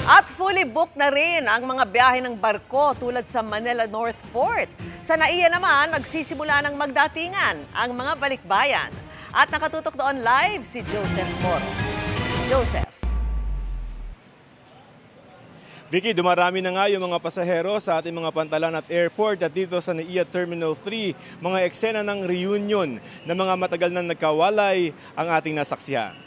At fully booked na rin ang mga biyahe ng barko tulad sa Manila North Port. Sa NAIA naman, nagsisimula ng magdatingan ang mga balikbayan. At nakatutok doon live si Joseph Moro. Joseph. Vicky, dumarami na nga yung mga pasahero sa ating mga pantalan at airport at dito sa NAIA Terminal 3, mga eksena ng reunion na mga matagal na nagkawalay ang ating nasaksihan.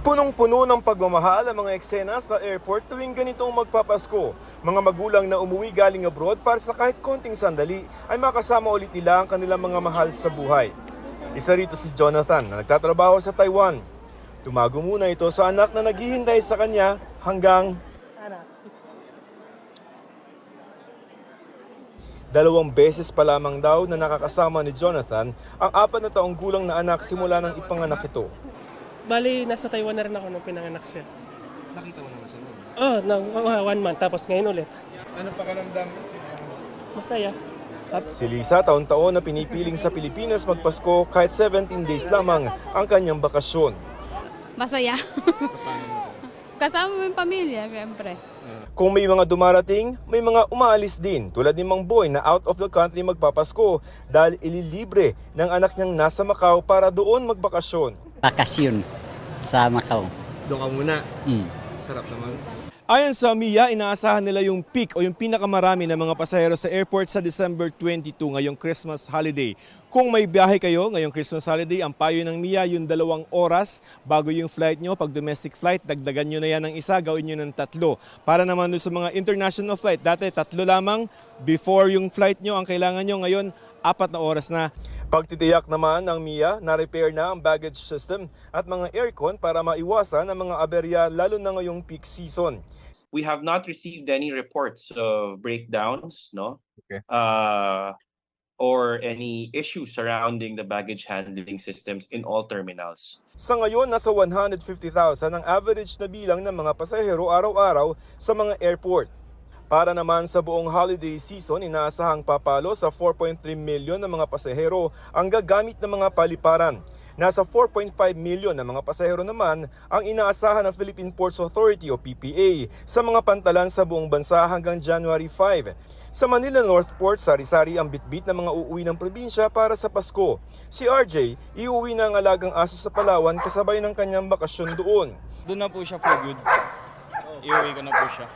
Punong-puno ng pagmamahal ang mga eksena sa airport tuwing ganitong magpapasko. Mga magulang na umuwi galing abroad para sa kahit konting sandali ay makasama ulit nila ang kanilang mga mahal sa buhay. Isa rito si Jonathan na nagtatrabaho sa Taiwan. Tumago muna ito sa anak na naghihintay sa kanya hanggang 2 beses pa lamang daw na nakakasama ni Jonathan ang 4 na taong gulang na anak simula nang ipanganak ito. Bali, nasa Taiwan na rin ako nung pinanganak siya. Nakita mo naman siya noon? Oo, 1 month, tapos ngayon ulit. Ano pakiramdam? Masaya. Si Lisa taon-taon na pinipiling sa Pilipinas magpasko kahit 17 days lamang ang kanyang bakasyon. Masaya. Kasama mo yung pamilya, syempre. Kung may mga dumarating, may mga umaalis din tulad ni Mang Boy na out of the country magpapasko dahil ililibre ng anak niyang nasa Macau para doon magbakasyon. Bakasyon sa Macau. Doon ka muna. Sarap naman. Ayon sa MIA, inaasahan nila yung peak o yung pinakamarami ng mga pasahero sa airport sa December 22 ngayong Christmas holiday. Kung may biyahe kayo ngayong Christmas holiday, ang payo ng MIA yung 2 oras bago yung flight nyo. Pag domestic flight, dagdagan nyo na yan ng 1, gawin nyo ng 3. Para naman sa mga international flight, dati 3 lamang before yung flight nyo. Ang kailangan nyo ngayon, 4 na oras na. Pagtitiyak naman ng MIA, na-repair na ang baggage system at mga aircon para maiwasan ang mga aberya lalo na ngayong peak season. We have not received any reports of breakdowns, no? Okay. Or any issues surrounding the baggage handling systems in all terminals. Sa ngayon, nasa 150,000 ang average na bilang ng mga pasahero araw-araw sa mga airport. Para naman sa buong holiday season, inaasahang papalo sa 4.3 million na mga pasahero ang gagamit ng mga paliparan. Nasa 4.5 million na mga pasahero naman ang inaasahan ng Philippine Ports Authority o PPA sa mga pantalan sa buong bansa hanggang January 5. Sa Manila North Port, sari-sari ang bitbit ng mga uuwi ng probinsya para sa Pasko. Si RJ, iuwi na ang alagang aso sa Palawan kasabay ng kanyang bakasyon doon. Doon na po siya for good. Iuwi ko na po siya.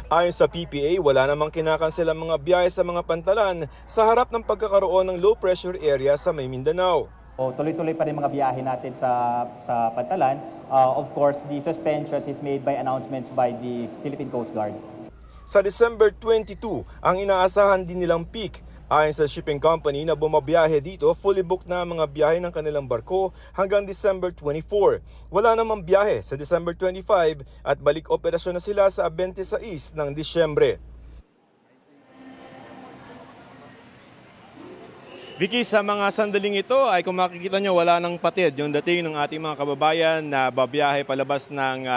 Ayon sa PPA, wala namang kinakansel ang mga biyahe sa mga pantalan sa harap ng pagkakaroon ng low pressure area sa May Mindanao. Tuloy-tuloy pa rin mga biyahe natin sa pantalan. Of course, the suspensions is made by announcements by the Philippine Coast Guard. Sa December 22, ang inaasahan din nilang peak. Ayon sa shipping company na bumabiyahe dito, fully booked na ang mga biyahe ng kanilang barko hanggang December 24. Wala namang biyahe sa December 25 at balik operasyon na sila sa 26 ng Disyembre. Vicky, sa mga sandaling ito ay kung makikita nyo wala nang patid yung dating ng ating mga kababayan na babiyahe palabas ng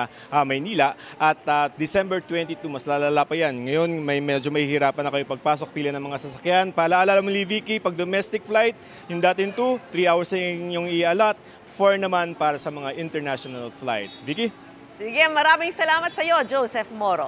Maynila at December 22 mas lalala pa yan. Ngayon medyo may hirapan na kayo pagpasok pila ng mga sasakyan. Paalala mo ni Vicky, pag domestic flight, yung dating 3 hours yung i-allot, 4 naman para sa mga international flights. Vicky? Sige, maraming salamat sa iyo, Joseph Moro.